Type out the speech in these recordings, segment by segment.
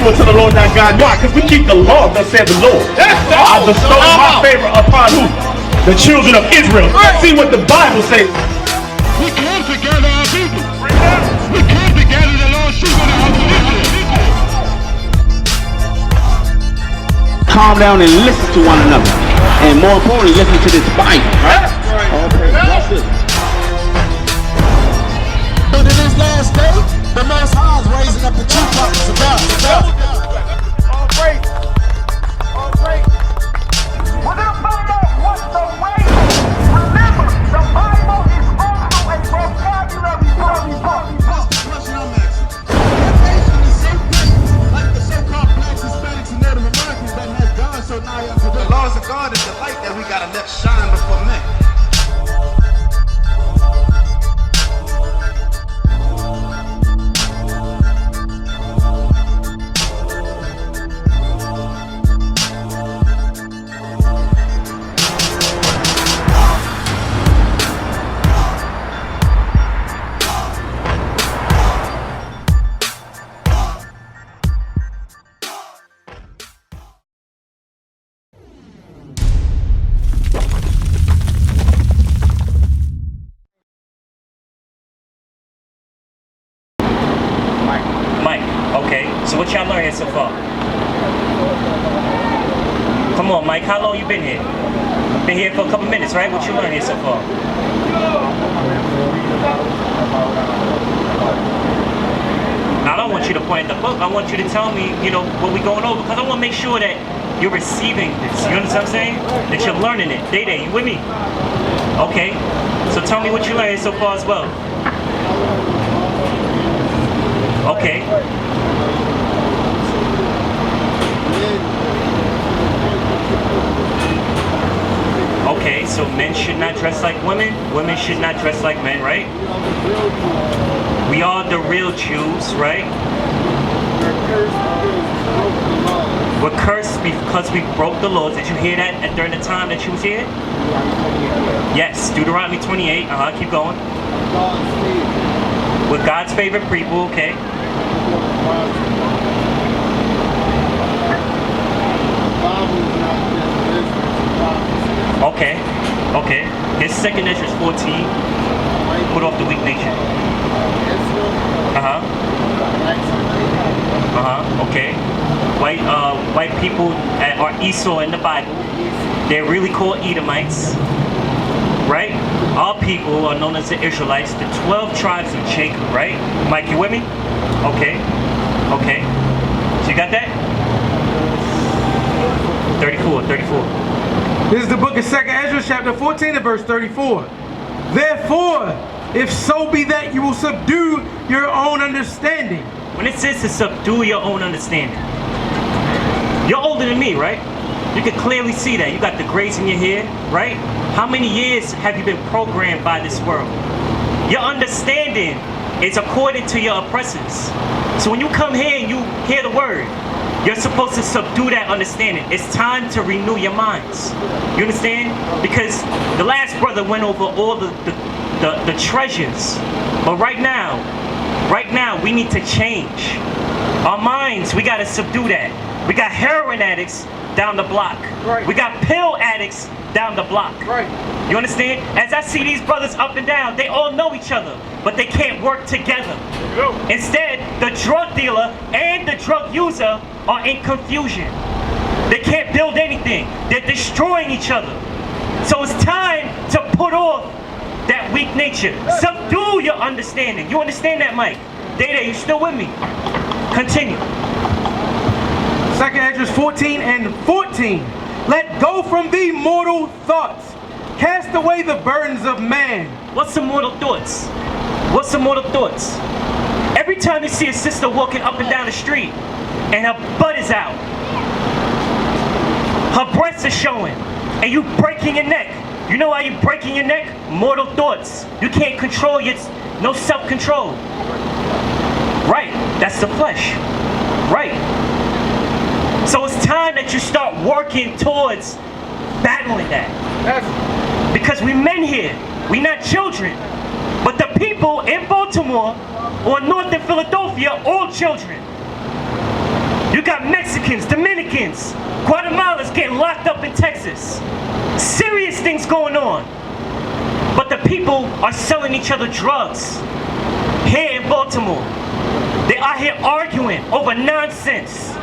faithful to the Lord thy God. Why? Because we keep the law, thus said the Lord. I bestow my favor upon who? The children of Israel. See what the Bible says. We come together, our people. We come together, the Lord shoot on the house of Israel. Calm down and listen to one another. And more importantly, listen to this Bible. Right? Okay, watch this. But in this last day, the Most High is raising up the true prophets of God. All great. All great. We're going to find out what the way is. Remember, the Bible is also a vocabulary book. That's the question I'm asking. That nation is so different, like the so-called blacks, Hispanics, and Native Americans that has God so nigh unto them. The laws of God is the light that we gotta let shine before men. So what y'all learned here so far? Come on, Mike, how long you been here? Been here for a couple minutes, right? What you learned here so far? I don't want you to point at the book. I want you to tell me, you know, what we going over, because I want to make sure that you're receiving this. You understand what I'm saying? That you're learning it. Day, you with me? Okay. So tell me what you learned here so far as well. Okay. Okay, so men should not dress like women, women should not dress like men, right? We are the real Jews, right? We're cursed because we broke the laws. Did you hear that during the time that you was here? Yes, Deuteronomy 28, keep going. We're God's favorite people, okay? Okay. Here's 2nd Ezra 14. Put off the weak nature. Okay. White people are Esau in the Bible. They're really called Edomites. Right? Our people are known as the Israelites, the 12 tribes of Jacob, right? Mike, you with me? Okay. So you got that? 34. This is the book of 2nd Ezra, chapter 14 and verse 34. Therefore, if so be that you will subdue your own understanding. When it says to subdue your own understanding, you're older than me, right? You can clearly see that. You got the grays in your hair, right? How many years have you been programmed by this world? Your understanding is according to your oppressors. So when you come here and you hear the word, you're supposed to subdue that understanding. It's time to renew your minds. You understand? Because the last brother went over all the treasures. But right now, we need to change. Our minds, we got to subdue that. We got heroin addicts down the block. Right. We got pill addicts down the block. Right. You understand? As I see these brothers up and down, they all know each other, but they can't work together. Instead, the drug dealer and the drug user are in confusion. They can't build anything. They're destroying each other. So it's time to put off that weak nature. Subdue your understanding. You understand that, Mike? Data, you still with me? Continue. 2nd Ezra 14 and 14. Let go from thee mortal thoughts. Cast away the burdens of man. What's some mortal thoughts? What's some mortal thoughts? Every time you see a sister walking up and down the street and her butt is out, her breasts are showing, and you breaking your neck. You know why you breaking your neck? Mortal thoughts. You can't control your, no self-control. Right, that's the flesh. Right. So it's time that you start working towards battling that. Because we men here, we not children. But the people in Baltimore or north in Philadelphia, all children. You got Mexicans, Dominicans, Guatemalans getting locked up in Texas. Serious things going on. But the people are selling each other drugs here in Baltimore. They are here arguing over nonsense.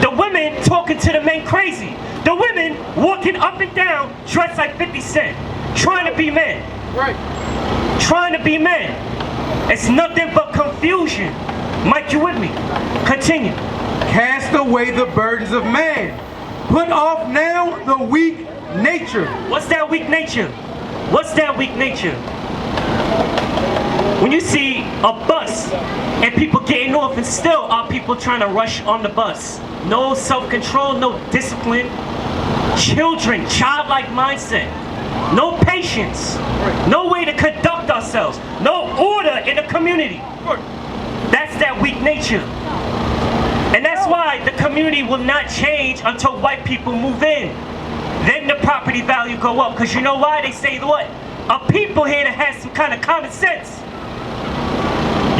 The women talking to the men crazy. The women walking up and down dressed like 50 Cent, trying to be men. Right. Trying to be men. It's nothing but confusion. Mike, you with me? Continue. Cast away the burdens of man. Put off now the weak nature. What's that weak nature? What's that weak nature? When you see a bus and people getting off and still are people trying to rush on the bus. No self-control, no discipline. Children, childlike mindset. No patience. No way to conduct ourselves. No order in the community. That's that weak nature. And that's why the community will not change until white people move in. Then the property value go up. Because you know why? They say what? A people here that has some kind of common sense.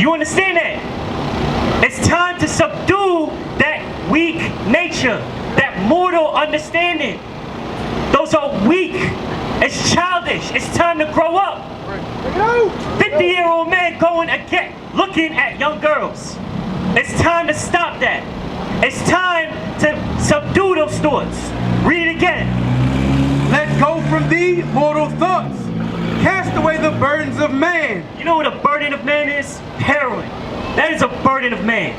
You understand that? It's time to subdue that weak nature, that mortal understanding. Those are weak. It's childish. It's time to grow up. 50-year-old man going again, looking at young girls. It's time to stop that. It's time to subdue those thoughts. Read it again. Let go from thee mortal thoughts. Cast away the burdens of man. You know what a burden of man is? Heroin. That is a burden of man.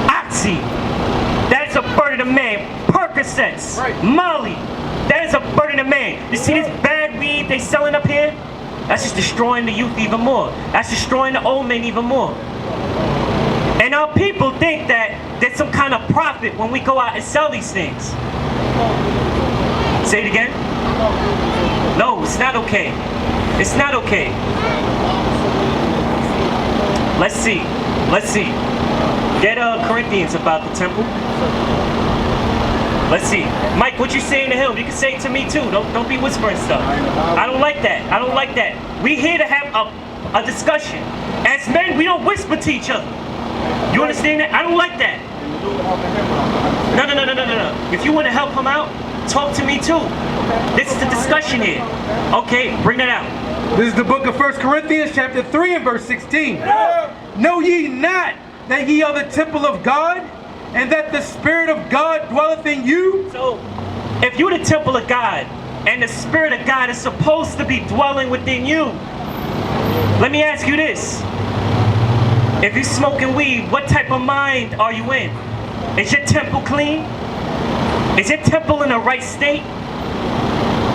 Oxy. That is a burden of man. Percocets. Right. Molly. That is a burden of man. You see this bad weed they selling up here? That's just destroying the youth even more. That's destroying the old men even more. And our people think that there's some kind of profit when we go out and sell these things. Say it again. No, it's not okay. It's not okay. Let's see. Let's see. Get Corinthians about the temple. Let's see. Mike, what you saying to him? You can say it to me too. Don't be whispering stuff. I don't like that. I don't like that. We here to have a discussion. As men, we don't whisper to each other. You understand that? I don't like that. No. If you want to help him out, talk to me too. This is the discussion here. Okay, bring that out. This is the book of 1 Corinthians chapter 3 and verse 16. Know ye not that ye are the temple of God, and that the Spirit of God dwelleth in you? So, if you're the temple of God, and the Spirit of God is supposed to be dwelling within you, let me ask you this. If you're smoking weed, what type of mind are you in? Is your temple clean? Is your temple in the right state?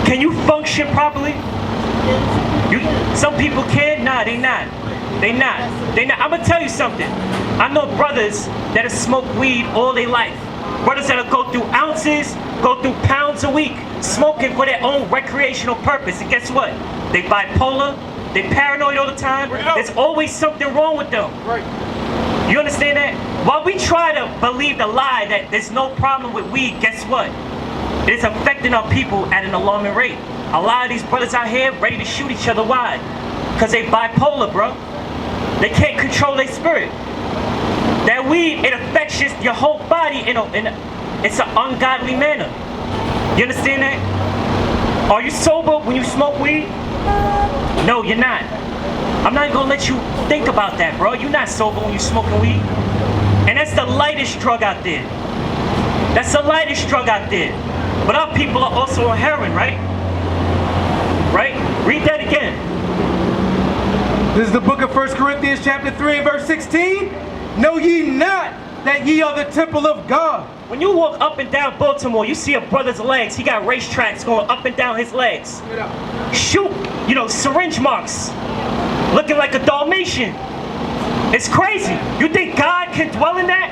Can you function properly? Some people can. Nah, they not. They not. I'm gonna tell you something. I know brothers that have smoked weed all their life. Brothers that'll go through ounces, go through pounds a week, smoking for their own recreational purpose. And guess what? They bipolar. They paranoid all the time. There's always something wrong with them. You understand that? While we try to believe the lie that there's no problem with weed, guess what? It's affecting our people at an alarming rate. A lot of these brothers out here ready to shoot each other. Why? Because they bipolar, bro. They can't control their spirit. That weed, it affects your whole body it's an ungodly manner. You understand that? Are you sober when you smoke weed? No, you're not. I'm not gonna let you think about that, bro. You're not sober when you're smoking weed. And that's the lightest drug out there. That's the lightest drug out there. But our people are also on heroin, right? Right? Read that again. This is the book of 1 Corinthians chapter 3 and verse 16. Know ye not that ye are the temple of God? When you walk up and down Baltimore, you see a brother's legs. He got racetracks going up and down his legs. Shoot, syringe marks. Looking like a Dalmatian. It's crazy. You think God can dwell in that?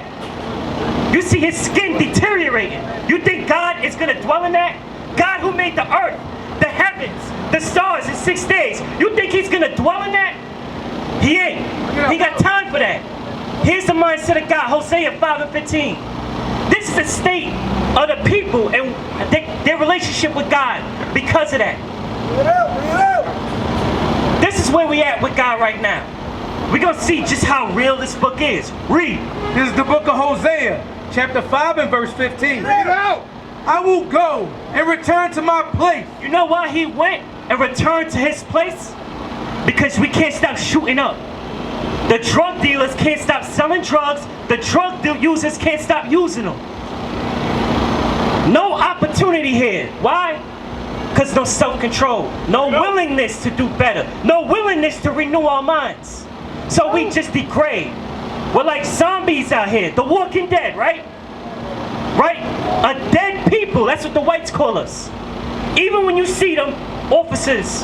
You see his skin deteriorating. You think God is going to dwell in that? God who made the earth, the heavens, the stars in 6 days. You think he's going to dwell in that? He ain't. He got time for that. Here's the mindset of God. Hosea 5 and 15. This is the state of the people and their relationship with God because of that. This is where we at with God right now. We're going to see just how real this book is. Read. This is the book of Hosea chapter 5 and verse 15. I will go and return to my place. You know why he went and returned to his place? Because we can't stop shooting up. The drug dealers can't stop selling drugs. The drug users can't stop using them. No opportunity here. Why? Because no self-control. No willingness to do better. No willingness to renew our minds. So we just degrade. We're like zombies out here. The Walking Dead, right? Right? A dead people. That's what the whites call us. Even when you see them officers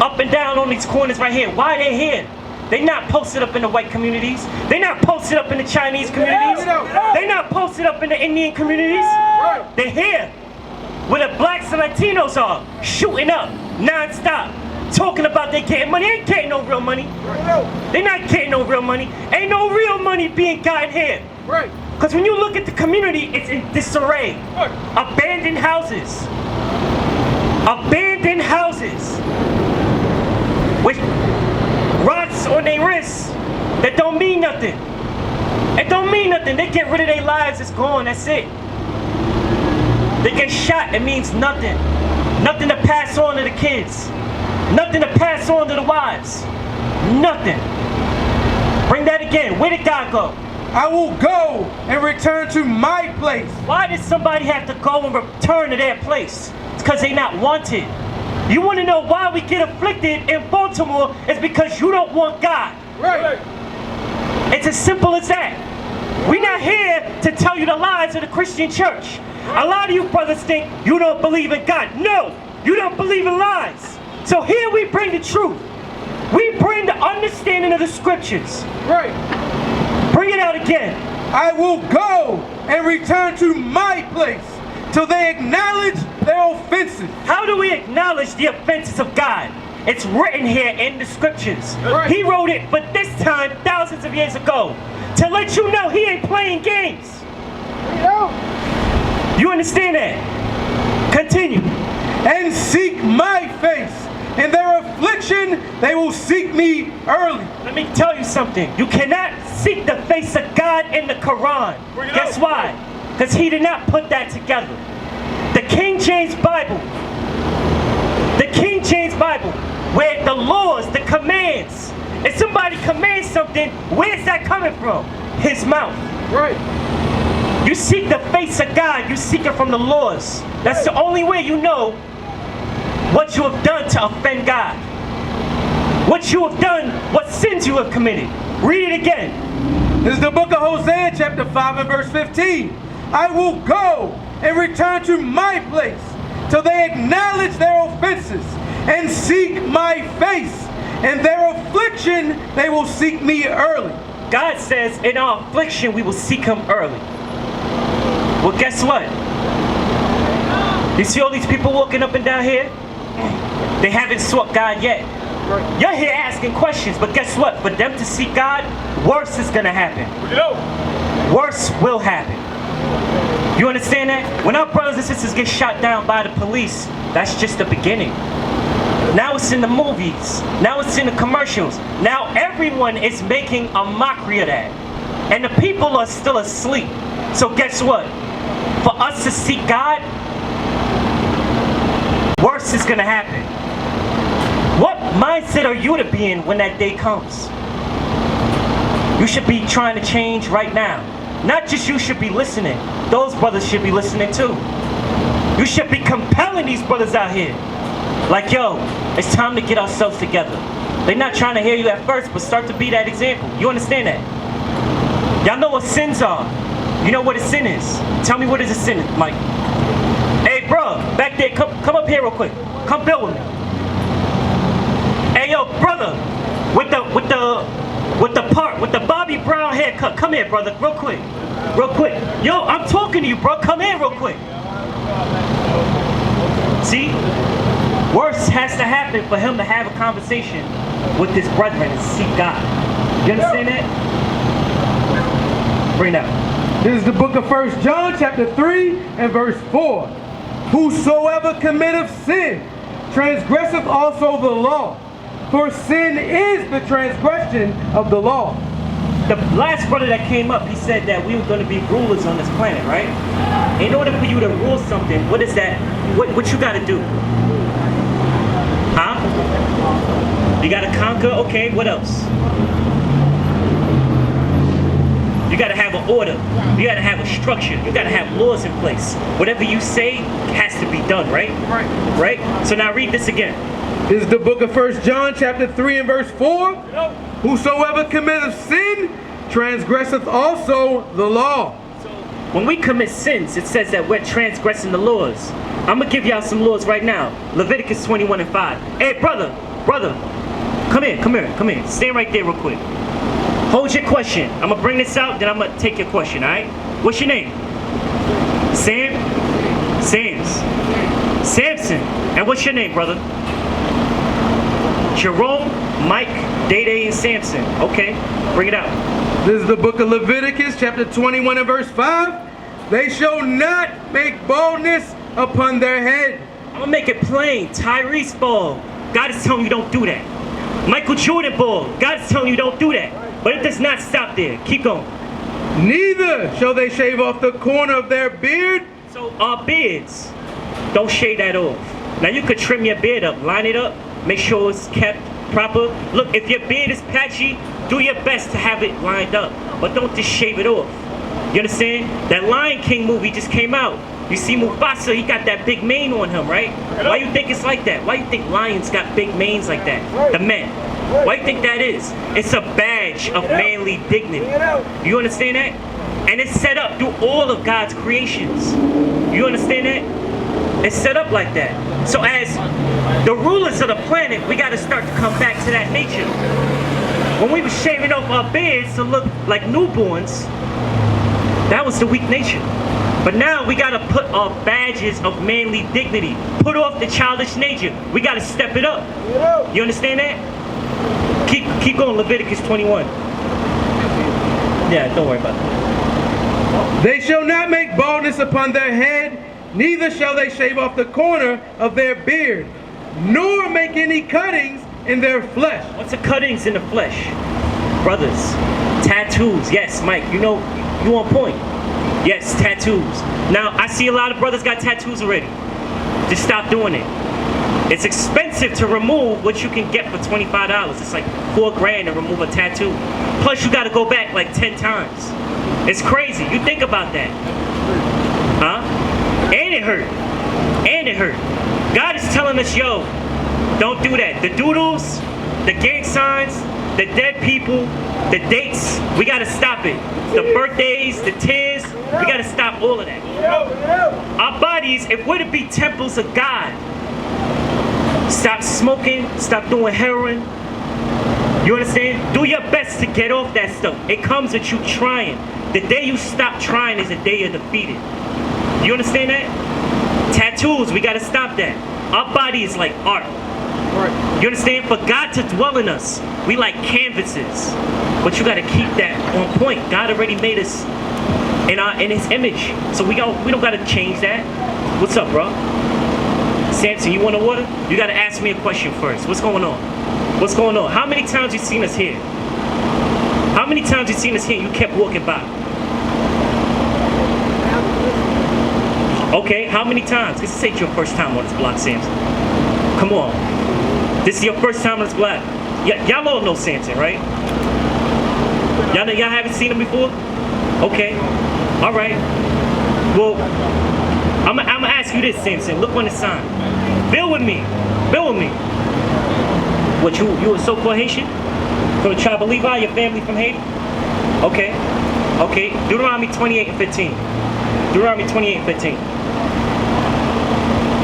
up and down on these corners right here, why are they here? They're not posted up in the white communities. They're not posted up in the Chinese communities. They're not posted up in the Indian communities. They're here where the blacks and Latinos are, shooting up non-stop, talking about they getting money. They ain't getting no real money. They're not getting no real money. Ain't no real money being gotten here. Because when you look at the community, it's in disarray. Abandoned houses. Abandoned houses. With rods on their wrists that don't mean nothing. It don't mean nothing. They get rid of their lives, it's gone, that's it. They get shot, it means nothing. Nothing to pass on to the kids. Nothing to pass on to the wives. Nothing. Bring that again. Where did God go? I will go and return to my place. Why did somebody have to go and return to their place? It's because they're not wanted. You want to know why we get afflicted in Baltimore? It's because you don't want God. It's as simple as that. We're not here to tell you the lies of the Christian church. A lot of you brothers think you don't believe in God. No, you don't believe in lies. So here we bring the truth. We bring the understanding of the scriptures. Bring it out again. I will go and return to my place till they acknowledge their offenses. How do we acknowledge the offenses of God? It's written here in the scriptures. He wrote it, but this time, thousands of years ago, to let you know he ain't playing games. You understand that? Continue. And seek my face. In their affliction, they will seek me early. Let me tell you something. You cannot seek the face of God in the Quran. Guess why? Because he did not put that together. The King James Bible, where the laws, the commands, if somebody commands something, where's that coming from? His mouth. You seek the face of God, you seek it from the laws. That's the only way you know what you have done to offend God. What you have done, what sins you have committed. Read it again. This is the book of Hosea, chapter 5 and verse 15. I will go and return to my place till they acknowledge their offenses and seek my face. In their affliction, they will seek me early. God says, in our affliction, we will seek him early. Well, guess what? You see all these people walking up and down here? They haven't sought God yet. You're here asking questions, but guess what? For them to seek God, worse is going to happen. Worse will happen. You understand that? When our brothers and sisters get shot down by the police, that's just the beginning. Now it's in the movies. Now it's in the commercials. Now everyone is making a mockery of that. And the people are still asleep. So guess what? For us to seek God, worse is going to happen. What mindset are you to be in when that day comes? You should be trying to change right now. Not just you should be listening. Those brothers should be listening too. You should be compelling these brothers out here. Like, yo, it's time to get ourselves together. They're not trying to hear you at first, but start to be that example. You understand that? Y'all know what sins are. You know what a sin is. Tell me what is a sin, Mike. Hey, bro, back there, come up here real quick. Come build with me. Hey, yo, brother, with the Bobby Brown haircut. Come here, brother, real quick. Yo, I'm talking to you, bro. Come here real quick. See? Worse has to happen for him to have a conversation with his brethren and seek God. You understand that? Bring it out. This is the book of 1 John, chapter 3 and verse 4. Whosoever committeth sin, transgresseth also the law. For sin is the transgression of the law. The last brother that came up, he said that we were going to be rulers on this planet, right? In order for you to rule something, what is that? What you got to do? Huh? You got to conquer? Okay, what else? You got to have an order. You got to have a structure. You got to have laws in place. Whatever you say has to be done, right? Right? So now read this again. This is the book of 1 John chapter 3 and verse 4. Whosoever committeth sin transgresseth also the law. So when we commit sins, it says that we're transgressing the laws. I'm going to give y'all some laws right now. Leviticus 21 and 5. Hey, brother, come here. Stand right there real quick. Hold your question. I'm going to bring this out, then I'm going to take your question, all right? What's your name? Samson. And what's your name, brother? Jerome, Mike, Day, and Samson. Okay, bring it out. This is the book of Leviticus, chapter 21 and verse 5. They shall not make baldness upon their head. I'm gonna make it plain. Tyrese ball. God is telling you don't do that. Michael Jordan ball. God is telling you don't do that. But it does not stop there. Keep going. Neither shall they shave off the corner of their beard. So our beards, don't shave that off. Now you could trim your beard up, line it up, make sure it's kept proper. Look, if your beard is patchy, do your best to have it lined up, but don't just shave it off. You understand? That Lion King movie just came out. You see Mufasa, he got that big mane on him, right? Why you think it's like that? Why you think lions got big manes like that? The men. Why you think that is? It's a badge of manly dignity. You understand that? And it's set up through all of God's creations. You understand that? It's set up like that. So as the rulers of the planet, we got to start to come back to that nature. When we were shaving off our beards to look like newborns, that was the weak nature. But now we got to put our badges of manly dignity. Put off the childish nature. We got to step it up. You understand that? Keep going, Leviticus 21. Yeah, don't worry about that. They shall not make baldness upon their head, neither shall they shave off the corner of their beard, nor make any cuttings in their flesh. What's the cuttings in the flesh? Brothers, tattoos. Yes, Mike, you know, you on point. Yes, tattoos. Now, I see a lot of brothers got tattoos already. Just stop doing it. It's expensive to remove what you can get for $25. It's like $4 grand to remove a tattoo. Plus, you got to go back like 10 times. It's crazy. You think about that. Huh? And it hurt. God is telling us, yo, don't do that. The doodles, the gang signs, the dead people, the dates, we got to stop it. The birthdays, the tears, we got to stop all of that. Our bodies, if we're to be temples of God, stop smoking, stop doing heroin. You understand? Do your best to get off that stuff. It comes with you trying. The day you stop trying is the day you're defeated. You understand that? Tattoos, we gotta stop that. Our body is like art. You understand? For God to dwell in us, we like canvases. But you gotta keep that on point. God already made us in His image. So we don't gotta change that. What's up, bro? Samson, you want a water? You gotta ask me a question first. What's going on? What's going on? How many times you seen us here? How many times you seen us here and you kept walking by? Okay, how many times? This ain't your first time on this block, Samson. Come on. This is your first time on this block. Y'all all know Samson, right? Y'all haven't seen him before? Okay. All right. Well, I'm gonna ask you this, Samson. Look on the sign. Bill with me. What, you a so-called Haitian? From the tribe of Levi, your family from Haiti? Okay. Deuteronomy 28 and 15.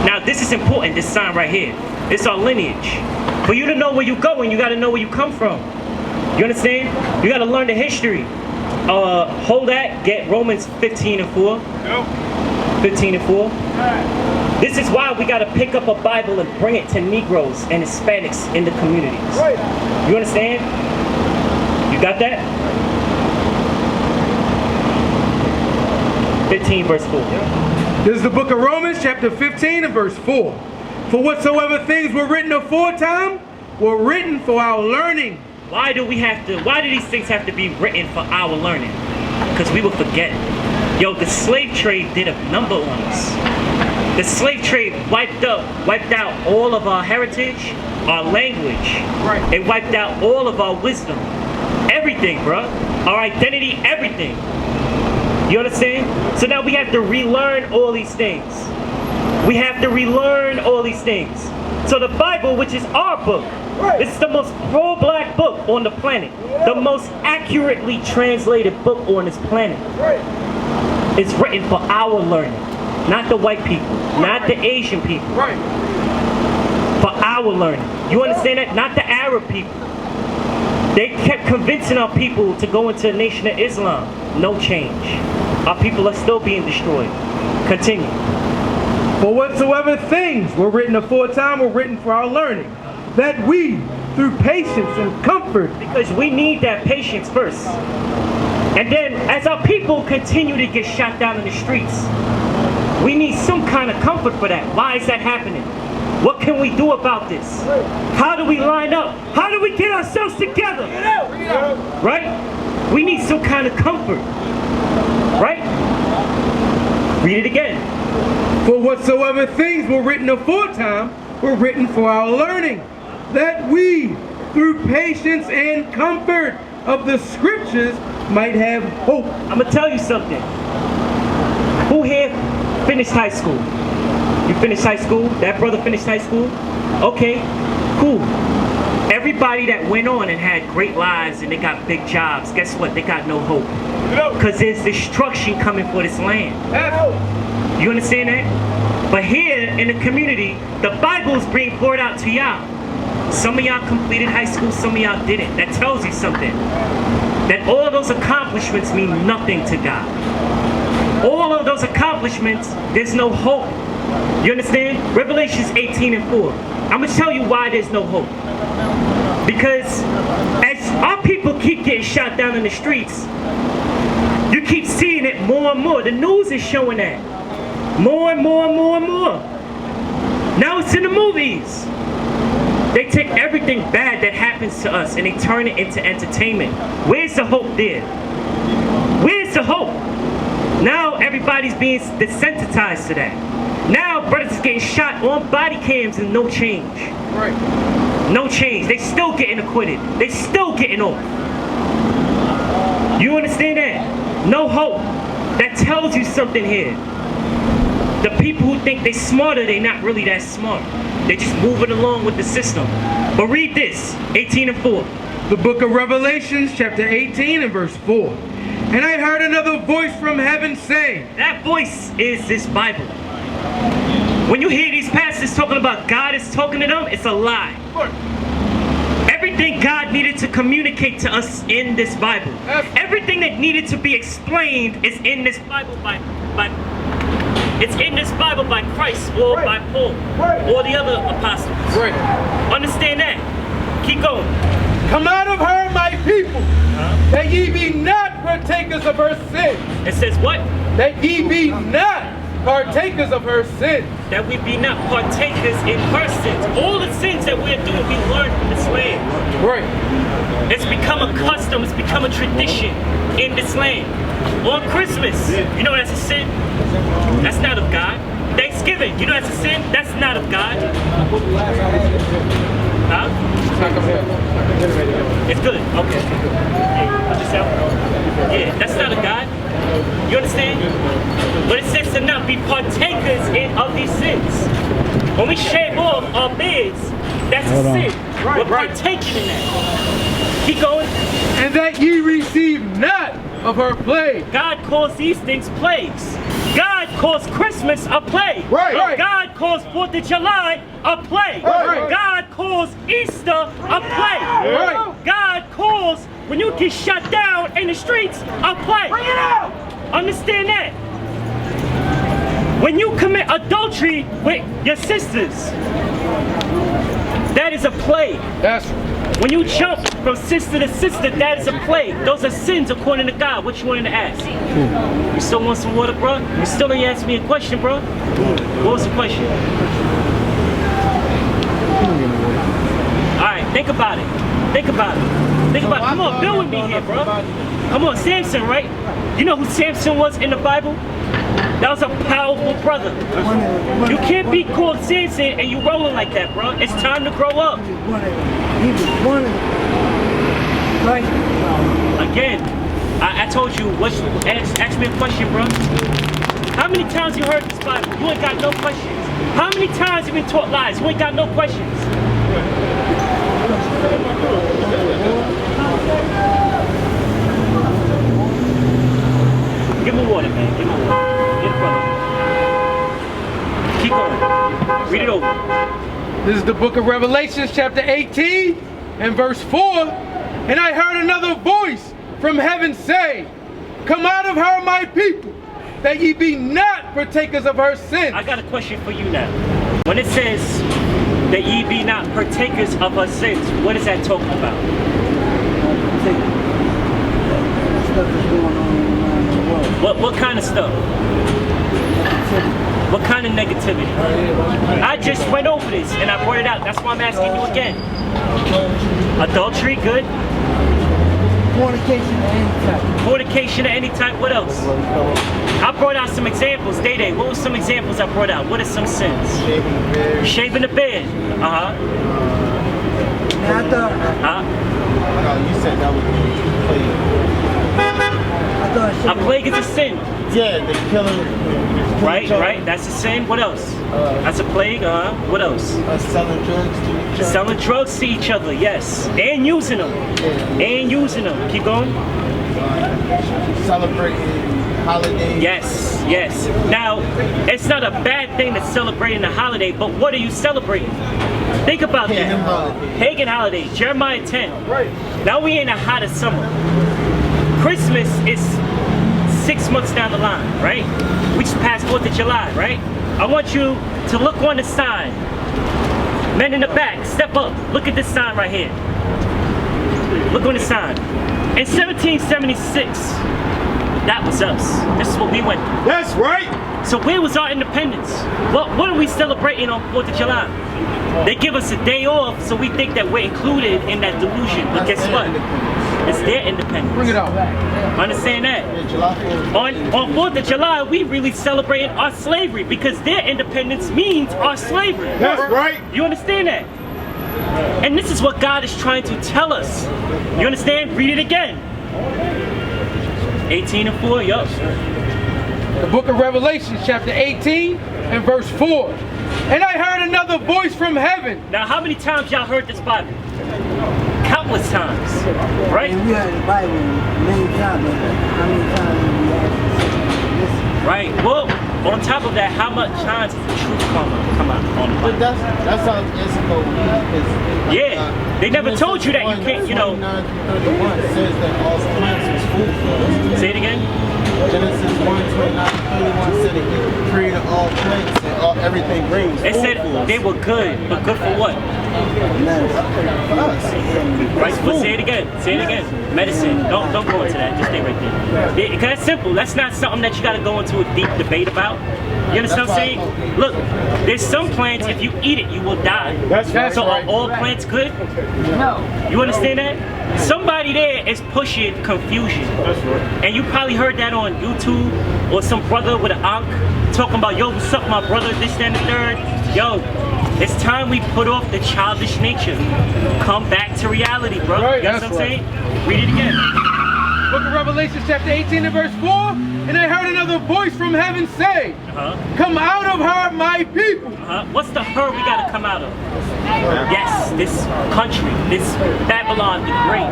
Now this is important, this sign right here. It's our lineage. For you to know where you going, you gotta know where you come from. You understand? You gotta learn the history. Hold that, get Romans 15 and 4. 15 and 4. This is why we gotta pick up a Bible and bring it to Negroes and Hispanics in the communities. You understand? You got that? 15 verse 4. This is the book of Romans, chapter 15 and verse 4. For whatsoever things were written aforetime were written for our learning, Why do these things have to be written for our learning? Because we will forget. Yo, the slave trade did a number on us. The slave trade wiped out all of our heritage, our language. Right. It wiped out all of our wisdom. Everything, bro. Our identity, everything. You understand? So now we have to relearn all these things. We have to relearn all these things. So the Bible, which is our book, it's the most pro-black book on the planet. The most accurately translated book on this planet. It's written for our learning. Not the white people. Not the Asian people. Right. For our learning. You understand that? Not the Arab people. They kept convincing our people to go into the Nation of Islam. No change. Our people are still being destroyed. Continue. For whatsoever things were written aforetime were written for our learning, that we, through patience and comfort, Because we need that patience first. And then, as our people continue to get shot down in the streets, we need some kind of comfort for that. Why is that happening? What can we do about this? How do we line up? How do we get ourselves together? Right? We need some kind of comfort. Right? Read it again. for whatsoever things were written aforetime were written for our learning, that we, through patience and comfort of the scriptures, might have hope. I'm gonna tell you something. Who here finished high school? You finished high school? That brother finished high school? Okay, cool. Everybody that went on and had great lives and they got big jobs, guess what? They got no hope. Because there's destruction coming for this land. You understand that? But here in the community, the Bible is being poured out to y'all. Some of y'all completed high school, some of y'all didn't. That tells you something. That all of those accomplishments mean nothing to God. All of those accomplishments, there's no hope. You understand? Revelations 18:4. I'm going to tell you why there's no hope. Because as our people keep getting shot down in the streets, you keep seeing it more and more. The news is showing that. More and more and more and more. Now it's in the movies. They take everything bad that happens to us and they turn it into entertainment. Where's the hope there? Where's the hope? Now everybody's being desensitized to that. Now brothers is getting shot on body cams and no change. Right. No change. They still getting acquitted. They still getting off. You understand that? No hope. That tells you something here. The people who think they're smarter, they're not really that smart. They're just moving along with the system. But read this, 18:4. The book of Revelations, chapter 18 and verse 4. And I heard another voice from heaven saying, That voice is this Bible. When you hear these pastors talking about God is talking to them, it's a lie. Everything God needed to communicate to us in this Bible. Everything that needed to be explained is in this Bible it's in this Bible by Christ or by Paul or the other apostles. Right. Understand that. Keep going. Come out of her, my people, that ye be not partakers of her sins. It says what? That ye be not partakers of her sins. That we be not partakers in her sins. All the sins that we're doing, we learn from this land. Right. It's become a custom, it's become a tradition in this land. On Christmas, you know that's a sin? That's not of God. Thanksgiving, you know that's a sin? That's not of God. Huh? It's good. Okay. Hey, put this out. Yeah, that's not of God. You understand? But it says to not be partakers of these sins. When we shave off our beards, that's a sin. We're partaking in that. Keep going. And that ye receive not of her plague. God calls these things plagues. God calls Christmas a plague. Right. God calls 4th of July a plague. Right. God calls Easter a plague. Right. God calls when you get shut down in the streets a plague. Bring it out. Understand that. When you commit adultery with your sisters, that is a plague. That's When you jump from sister to sister, that is a plague. Those are sins according to God. What you wanted to ask? You still want some water, bro? You still ain't asked me a question, bro? What was the question? Alright. Think about it. Think about it. Think about it. Come on, build with me here, bro. Come on, Samson, right? You know who Samson was in the Bible? That was a powerful brother. You can't be called Samson and you rolling like that, bro. It's time to grow up. He was one of them. Right? Again, I told you, ask me a question, bro. How many times you heard this Bible? You ain't got no questions. How many times you been taught lies? You ain't got no questions. Give me water, man. Give me water. Get it, brother. Keep going. Read it over. This is the book of Revelation, chapter 18 and verse 4. And I heard another voice from heaven say, "Come out of her, my people, that ye be not partakers of her sins." I got a question for you now. When it says that ye be not partakers of her sins, what is that talking about? Stuff is going on around the world. What kind of stuff? What kind of negativity? I just went over this and I brought it out. That's why I'm asking you again. Adultery, good. Fornication of any type. Fornication of any type. What else? I brought out some examples. Day. What were some examples I brought out? What are some sins? Shaving the beard. Now I thought. You said that was A plague is a sin. yeah, the killing. Right. That's a sin. What else? That's a plague. What else? Selling drugs to each other. Selling drugs to each other. Yes. And using them. And using them. Keep going. Celebrating holidays. Yes. Now, it's not a bad thing to celebrate a holiday, but what are you celebrating? Think about that. Pagan holiday. Jeremiah 10. Now we in the hottest summer. Christmas is 6 months down the line, right? We just passed 4th of July, right? I want you to look on the sign. Men in the back, step up. Look at this sign right here. Look on the sign. In 1776, that was us. This is what we went through. That's right. So where was our independence? What are we celebrating on 4th of July? They give us a day off, so we think that we're included in that delusion. But guess what? It's their independence. Bring it out. Understand that? On 4th of July, we really celebrating our slavery because their independence means our slavery. That's right. You understand that? And this is what God is trying to tell us. You understand? Read it again. 18 and 4, yup. The book of Revelation, chapter 18 and verse 4. And I heard another voice from heaven. Now, how many times y'all heard this Bible? Countless times, right? And we heard the Bible many times, but how many times did we actually listen? Right. Well, on top of that, how much times does the truth come out on the But Bible? that's how it's supposed to be. Yeah. They never told you that you can't, you know. 29-31 says that all plants was food for us. Say it again. Genesis 1:29-31 said it created all plants and everything brings It food said for us. they were good, but good for what? For us. Right, but say it again. Say it again. Medicine. Don't go into that. Just stay right there. Because that's simple. That's not something that you got to go into a deep debate about. You understand what I'm saying? Look, there's some plants, if you eat it, you will die. That's right. So are all plants good? No. You understand that? Somebody there is pushing confusion. That's right. And you probably heard that on YouTube or some brother with an ankh talking about, yo, what's up, my brother, this, that, and the third. Yo, it's time we put off the childish nature. Come back to reality, bro. Right, You know what that's I'm right. saying? Read it again. Book of Revelation, chapter 18 and verse 4. And I heard another voice from heaven say, "Come out of her, my people." What's the her we gotta come out of? Yes, this country, this Babylon the Great,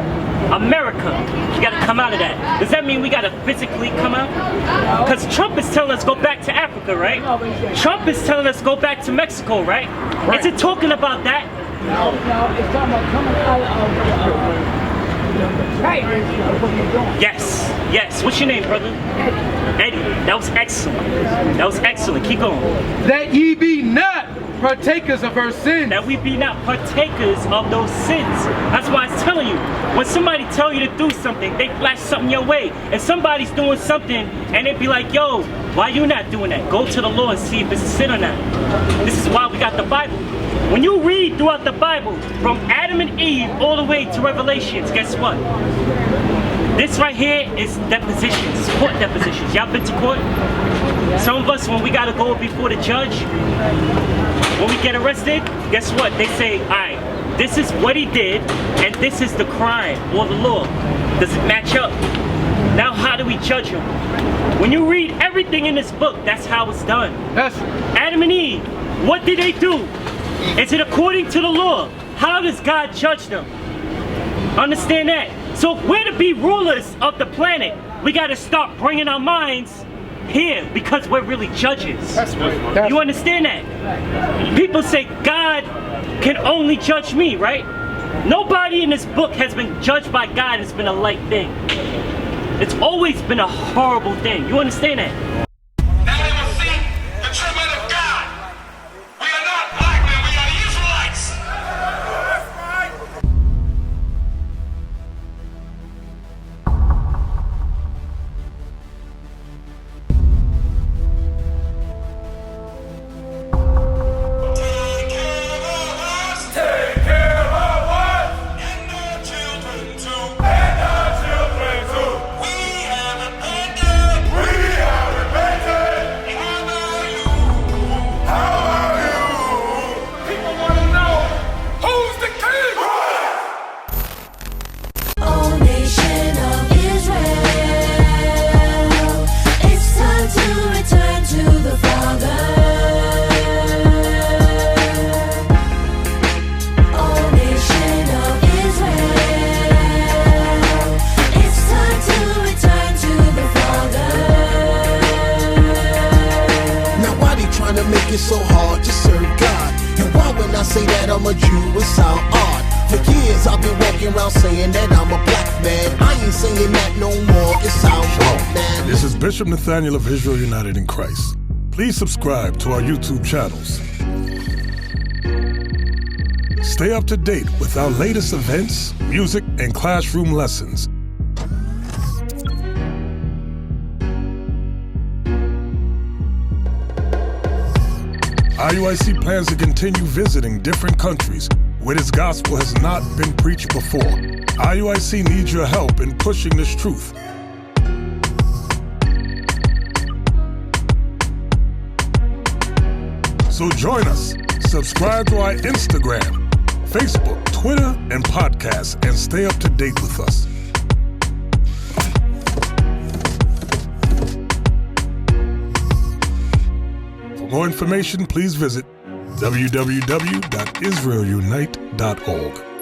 America. You gotta come out of that. Does that mean we gotta physically come out? Because Trump is telling us go back to Africa, right? Trump is telling us go back to Mexico, right? Is it talking about that? No, it's talking about coming out of Yes. What's your name, brother? Eddie. That was excellent. Keep going. That ye be not partakers of her sins. That we be not partakers of those sins. That's why I was telling you, when somebody tell you to do something, they flash something your way. If somebody's doing something and they be like, yo, why you not doing that? Go to the Lord and see if it's a sin or not. This is why we got the Bible. When you read throughout the Bible, from Adam and Eve all the way to Revelations, guess what? This right here is depositions, court depositions. Y'all been to court? Some of us, when we gotta go before the judge, when we get arrested, guess what? They say, all right, this is what he did, and this is the crime or the law. Does it match up? Now how do we judge him? When you read everything in this book, that's how it's done. Yes. Adam and Eve, what did they do? Is it according to the law? How does God judge them? Understand that. So if we're to be rulers of the planet, we got to start bringing our minds here because we're really judges. That's right. You understand that? People say God can only judge me, right? Nobody in this book has been judged by God. It's been a light thing. It's always been a horrible thing. You understand that? Now they will see the treatment of God. We are not black men, we are the Israelites. That's right. Take care of us. Take care of us. And our children too. And our children too. We have repented. We have repented. How about you? How about you? People want to know who's the king. O nation of Israel, it's time to return to the Father. O nation of Israel, it's time to return to the Father. Now why they trying to make it so hard to serve God? And why when I say that I'm a Jew it sound odd? For years I've been walking around saying that I'm a black man. I ain't saying that no more, it sounds wrong, man. This is Bishop Nathaniel of Israel United in Christ. Please subscribe to our YouTube channels. Stay up to date with our latest events, music, and classroom lessons. IUIC plans to continue visiting different countries where this gospel has not been preached before. IUIC needs your help in pushing this truth. So join us. Subscribe to our Instagram, Facebook, Twitter, and podcasts, and stay up to date with us. For more information, please visit www.israelunite.org.